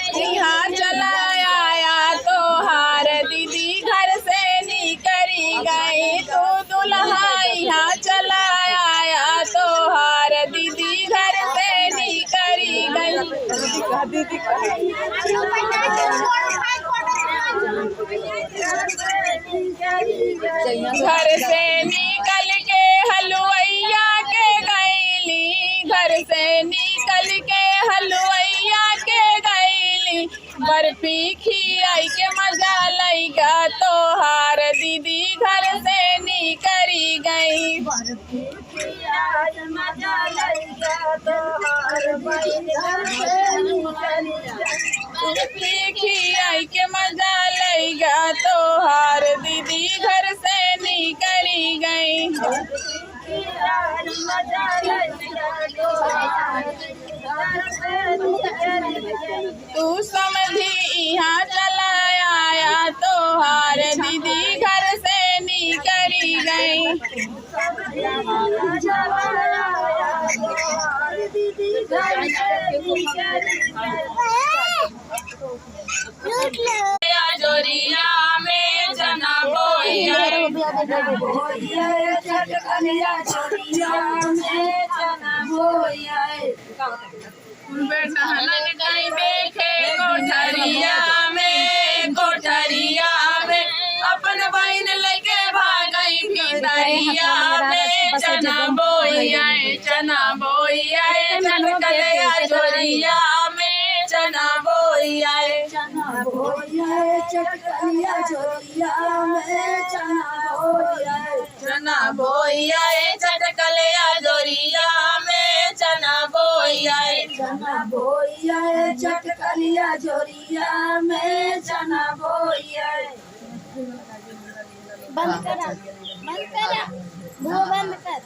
यहाँ चला आया तो हार दीदी घर से निकली गई। तो दुल्हा यहाँ चला आया तो हार दीदी घर से निकली गई। घर से निकल के हलवैया के गईली। घर से निकल के हलवैया के गईली। बर्फी खियाई के मजा लईगा तो हार दीदी घर से निकली गई। बर्फी खियाई मजा लईगा तो हार बर्फी खियाई के मजा लईगा तो हार दीदी घर से निकली गई। तू समझी यहाँ चला आया तो हार दीदी घर से निकली गई। जोरिया में जना बोइया बेटा लग गई देखे कोठरिया में। कोठरिया में अपन बहन लेके भागई पितरिया में। चना बोइया चना बोइया चटकलिया जोरिया में। चना बोइया चना बोइया चटकलिया जोरिया में। चना बोइया चना बोइया चटकलिया जोरिया में। चना बोइया चना बोइया चटकलिया जोरिया में। चना बोइया बंद करा वो बंद कर।